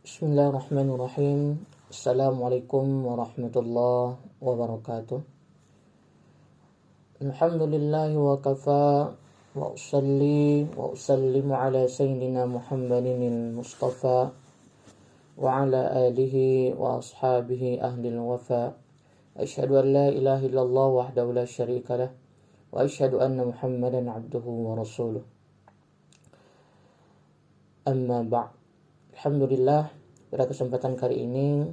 Bismillahirrahmanirrahim. Assalamualaikum warahmatullahi wabarakatuh. Alhamdulillahi wa kafa wa usalli wa usallimu ala sayyidina Muhammadin Mustafa wa ala alihi wa ashabihi ahlil wafa. Asyhadu an la ilaha illallah wahdahu la syarika lah wa asyhadu anna Muhammadan abduhu wa rasuluh. Amma ba'd. Alhamdulillah, pada kesempatan kali ini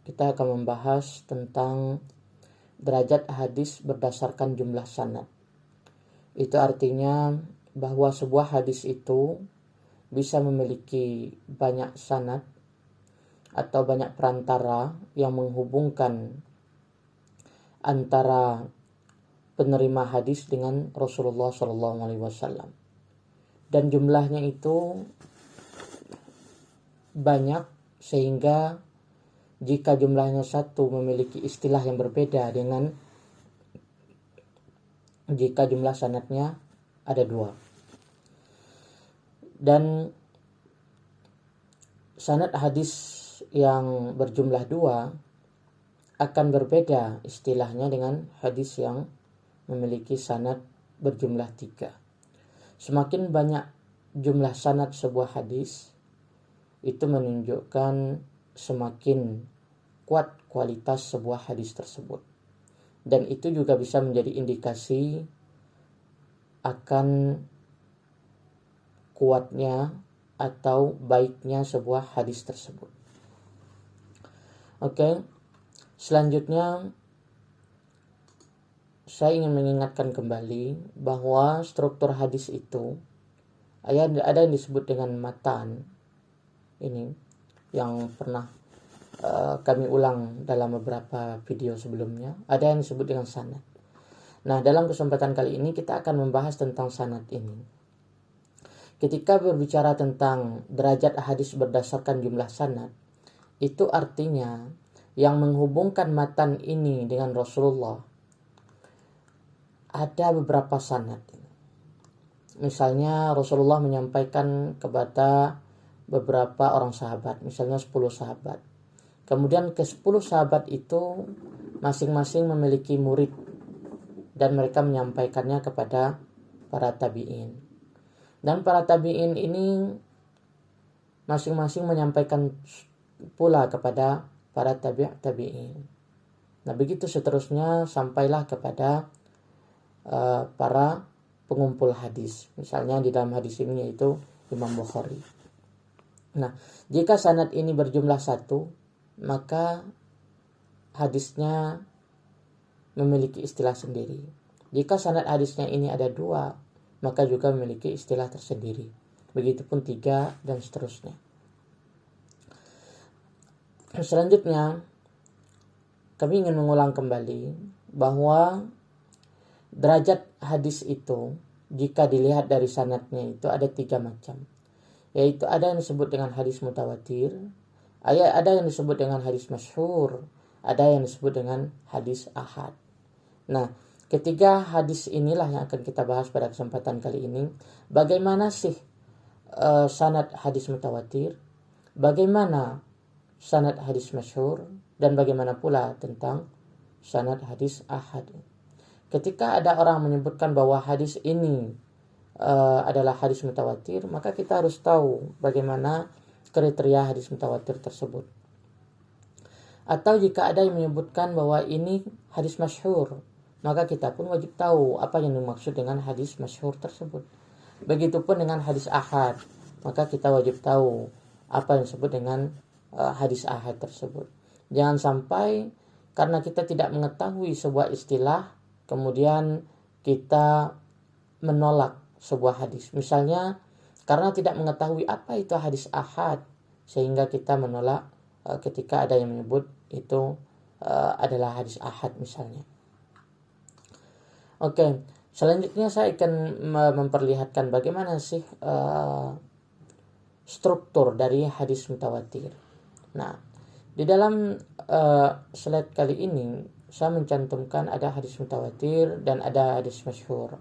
kita akan membahas tentang derajat hadis berdasarkan jumlah sanad. Itu artinya bahwa sebuah hadis itu bisa memiliki banyak sanad atau banyak perantara yang menghubungkan antara penerima hadis dengan Rasulullah SAW. Dan jumlahnya itu banyak sehingga jika jumlahnya satu memiliki istilah yang berbeda dengan jika jumlah sanadnya ada dua. Dan sanad hadis yang berjumlah dua akan berbeda istilahnya dengan hadis yang memiliki sanad berjumlah tiga. Semakin banyak jumlah sanad sebuah hadis, itu menunjukkan semakin kuat kualitas sebuah hadis tersebut. Dan itu juga bisa menjadi indikasi akan kuatnya atau baiknya sebuah hadis tersebut. Oke, selanjutnya saya ingin mengingatkan kembali bahwa struktur hadis itu ada yang disebut dengan matan. Ini yang pernah kami ulang dalam beberapa video sebelumnya. Ada yang disebut dengan sanad. Nah, dalam kesempatan kali ini kita akan membahas tentang sanad ini. Ketika berbicara tentang derajat hadis berdasarkan jumlah sanad, itu artinya yang menghubungkan matan ini dengan Rasulullah ada beberapa sanad. Misalnya Rasulullah menyampaikan kepada beberapa orang sahabat, misalnya 10 sahabat. Kemudian ke 10 sahabat itu masing-masing memiliki murid dan mereka menyampaikannya kepada para tabi'in. Dan para tabi'in ini masing-masing menyampaikan pula kepada para tabi'in. Nah, begitu seterusnya sampailah kepada para pengumpul hadis. Misalnya di dalam hadis ini yaitu Imam Bukhari. Nah, jika sanad ini berjumlah satu, maka hadisnya memiliki istilah sendiri. Jika sanad hadisnya ini ada dua, maka juga memiliki istilah tersendiri. Begitupun tiga dan seterusnya. Selanjutnya, kami ingin mengulang kembali bahwa derajat hadis itu, jika dilihat dari sanadnya itu ada tiga macam. Yaitu ada yang disebut dengan hadis mutawatir, ada yang disebut dengan hadis masyhur, ada yang disebut dengan hadis ahad. Nah, ketiga hadis inilah yang akan kita bahas pada kesempatan kali ini. Bagaimana sih sanad hadis mutawatir, bagaimana sanad hadis masyhur, dan bagaimana pula tentang sanad hadis ahad. Ketika ada orang menyebutkan bahwa hadis ini adalah hadis mutawatir, maka kita harus tahu bagaimana kriteria hadis mutawatir tersebut. Atau jika ada yang menyebutkan bahwa ini hadis masyhur, maka kita pun wajib tahu apa yang dimaksud dengan hadis masyhur tersebut. Begitupun dengan hadis ahad, maka kita wajib tahu apa yang disebut dengan hadis ahad tersebut. Jangan sampai karena kita tidak mengetahui sebuah istilah, kemudian kita menolak sebuah hadis. Misalnya karena tidak mengetahui apa itu hadis ahad, sehingga kita menolak ketika ada yang menyebut itu adalah hadis ahad misalnya. Oke, selanjutnya saya akan memperlihatkan bagaimana sih struktur dari hadis mutawatir. Nah, di dalam slide kali ini saya mencantumkan ada hadis mutawatir dan ada hadis masyhur.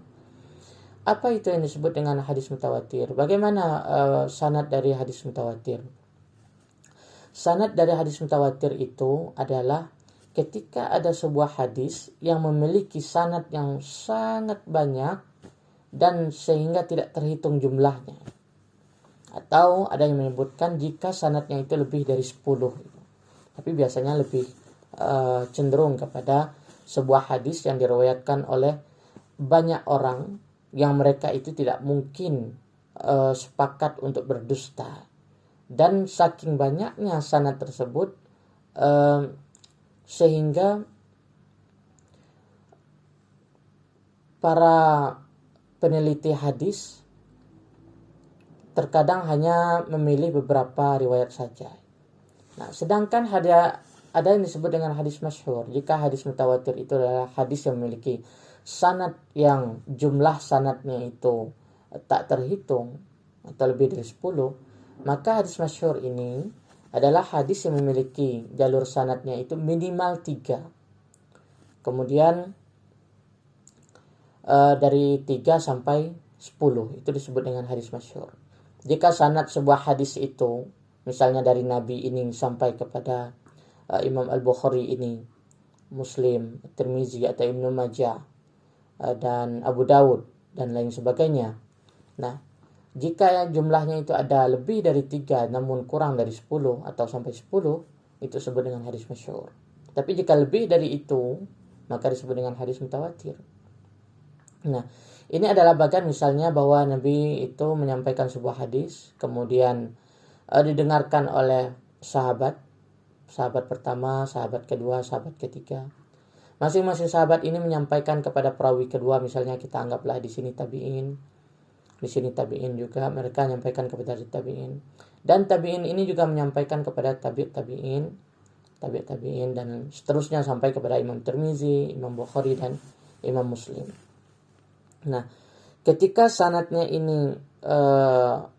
Apa itu yang disebut dengan hadis mutawatir? Bagaimana sanad dari hadis mutawatir? Sanad dari hadis mutawatir itu adalah ketika ada sebuah hadis yang memiliki sanad yang sangat banyak dan sehingga tidak terhitung jumlahnya. Atau ada yang menyebutkan jika sanadnya itu lebih dari 10. Tapi biasanya lebih cenderung kepada sebuah hadis yang diriwayatkan oleh banyak orang yang mereka itu tidak mungkin sepakat untuk berdusta. Dan saking banyaknya sanad tersebut sehingga para peneliti hadis terkadang hanya memilih beberapa riwayat saja. Nah, sedangkan ada yang disebut dengan hadis masyhur. Jika hadis mutawatir itu adalah hadis yang memiliki sanad yang jumlah sanadnya itu tak terhitung atau lebih dari 10, maka hadis masyhur ini adalah hadis yang memiliki jalur sanadnya itu minimal 3. Kemudian dari 3 sampai 10 itu disebut dengan hadis masyhur. Jika sanad sebuah hadis itu misalnya dari Nabi ini sampai kepada Imam Al-Bukhari ini, Muslim, Tirmizi atau Ibnu Majah dan Abu Dawud dan lain sebagainya. Nah, jika jumlahnya itu ada lebih dari 3 namun kurang dari 10 atau sampai 10, itu disebut dengan hadis masyhur. Tapi jika lebih dari itu, maka disebut dengan hadis mutawatir. Nah, ini adalah bagian misalnya bahwa Nabi itu menyampaikan sebuah hadis, kemudian didengarkan oleh sahabat pertama, sahabat kedua, sahabat ketiga. Masing-masing sahabat ini menyampaikan kepada perawi kedua, misalnya kita anggaplah di sini tabi'in, di sini tabi'in juga, mereka menyampaikan kepada tabi'in. Dan tabi'in ini juga menyampaikan kepada tabi'in dan seterusnya sampai kepada Imam Tirmizi, Imam Bukhari dan Imam Muslim. Nah, ketika sanadnya ini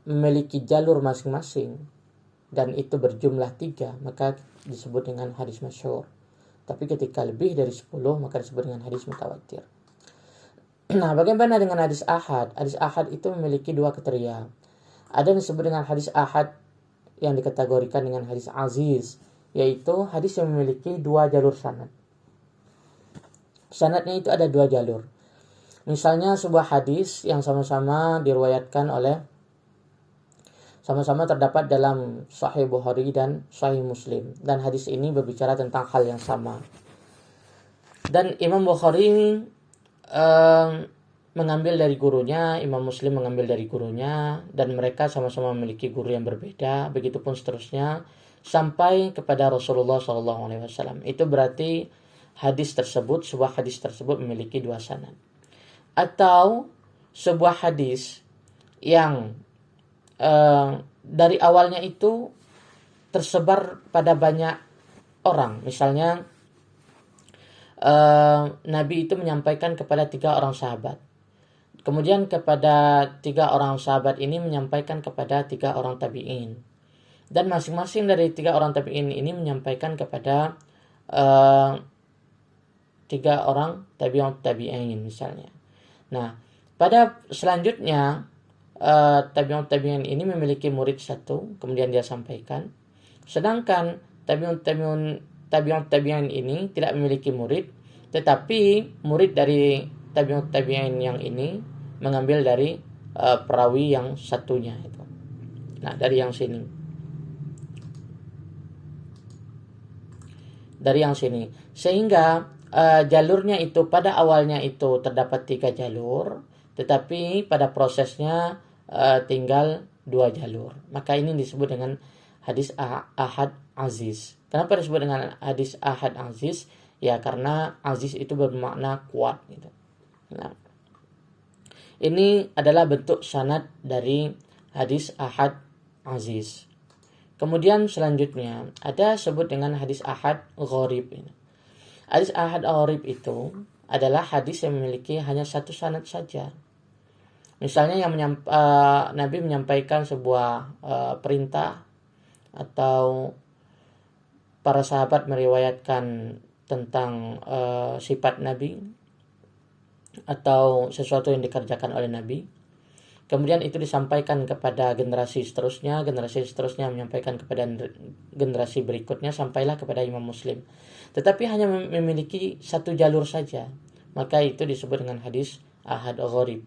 memiliki jalur masing-masing dan itu berjumlah 3, maka disebut dengan hadis masyhur. Tapi ketika lebih dari 10, maka disebut dengan hadis mutawatir. Nah, bagaimana dengan hadis ahad? Hadis ahad itu memiliki 2 kriteria. Ada yang disebut dengan hadis ahad yang dikategorikan dengan hadis aziz, yaitu hadis yang memiliki 2 jalur sanad. Sanadnya itu ada 2 jalur. Misalnya sebuah hadis yang sama-sama terdapat dalam Sahih Bukhari dan Sahih Muslim, dan hadis ini berbicara tentang hal yang sama. Dan Imam Bukhari mengambil dari gurunya, Imam Muslim mengambil dari gurunya, dan mereka sama-sama memiliki guru yang berbeda, begitupun seterusnya sampai kepada Rasulullah SAW. Itu berarti sebuah hadis tersebut memiliki 2 sanad. Atau sebuah hadis yang dari awalnya itu tersebar pada banyak orang. Misalnya Nabi itu menyampaikan kepada 3 orang sahabat. Kemudian kepada 3 orang sahabat ini menyampaikan kepada 3 orang tabi'in. Dan masing-masing dari 3 orang tabi'in ini menyampaikan kepada 3 orang tabi'in misalnya. Nah, pada selanjutnya tabi'in ini memiliki murid 1, kemudian dia sampaikan. Sedangkan tabi'in ini tidak memiliki murid, tetapi murid dari tabi'in yang ini mengambil dari perawi yang satunya itu. Nah, dari yang sini. Sehingga jalurnya itu pada awalnya itu terdapat 3 jalur, tetapi pada prosesnya tinggal 2 jalur. Maka ini disebut dengan hadis ahad aziz. Kenapa disebut dengan hadis ahad aziz? Ya, karena aziz itu bermakna kuat gitu. Nah, ini adalah bentuk sanad dari hadis ahad aziz. Kemudian selanjutnya ada sebut dengan hadis ahad gharib. Hadis ahad gharib itu adalah hadis yang memiliki hanya 1 sanad saja. Misalnya Nabi menyampaikan sebuah perintah, atau para sahabat meriwayatkan tentang sifat Nabi atau sesuatu yang dikerjakan oleh Nabi. kemudian itu disampaikan kepada generasi seterusnya menyampaikan kepada generasi berikutnya, sampailah kepada Imam Muslim. Tetapi hanya memiliki satu jalur saja, maka itu disebut dengan hadis ahad gharib.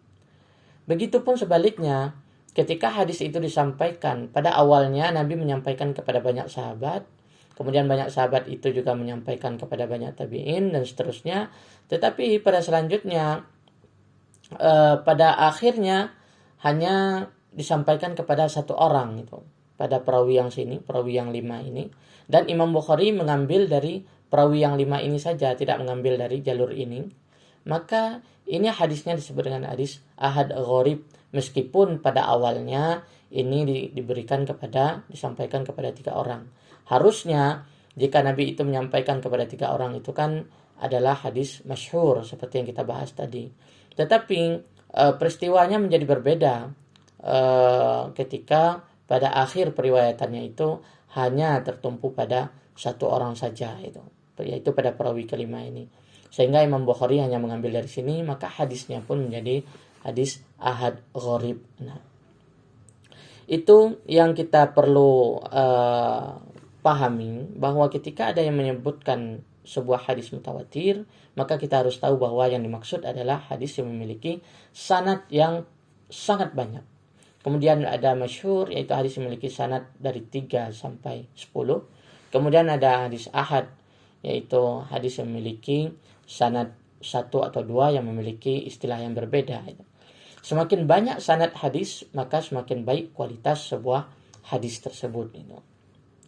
Begitupun sebaliknya, ketika hadis itu disampaikan, pada awalnya Nabi menyampaikan kepada banyak sahabat, kemudian banyak sahabat itu juga menyampaikan kepada banyak tabi'in dan seterusnya, tetapi pada selanjutnya pada akhirnya hanya disampaikan kepada satu orang itu, pada perawi yang 5 ini, dan Imam Bukhari mengambil dari perawi yang 5 ini saja, tidak mengambil dari jalur ini, maka ini hadisnya disebut dengan hadis ahad gharib, meskipun pada awalnya ini disampaikan kepada 3 orang. Harusnya jika Nabi itu menyampaikan kepada 3 orang itu kan adalah hadis masyhur seperti yang kita bahas tadi. Tetapi peristiwanya menjadi berbeda ketika pada akhir periwayatannya itu hanya tertumpu pada satu orang saja, yaitu pada perawi kelima ini. Sehingga Imam Bukhari hanya mengambil dari sini, maka hadisnya pun menjadi hadis ahad gharib. Nah, itu yang kita perlu pahami, bahwa ketika ada yang menyebutkan sebuah hadis mutawatir, maka kita harus tahu bahwa yang dimaksud adalah hadis yang memiliki sanad yang sangat banyak. Kemudian ada masyhur, yaitu hadis yang memiliki sanad dari 3 sampai 10. Kemudian ada hadis ahad, yaitu hadis yang memiliki sanad 1 atau 2 yang memiliki istilah yang berbeda. Semakin banyak sanad hadis, maka semakin baik kualitas sebuah hadis tersebut.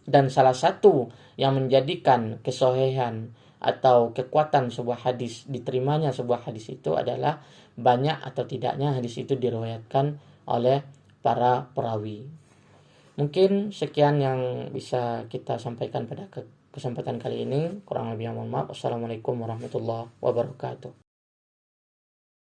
Dan salah satu yang menjadikan kesohihan atau kekuatan sebuah hadis, diterimanya sebuah hadis itu adalah banyak atau tidaknya hadis itu diriwayatkan oleh para perawi. Mungkin sekian yang bisa kita sampaikan pada kesempatan kali ini. Kurang lebih mohon maaf. Wassalamualaikum warahmatullahi wabarakatuh.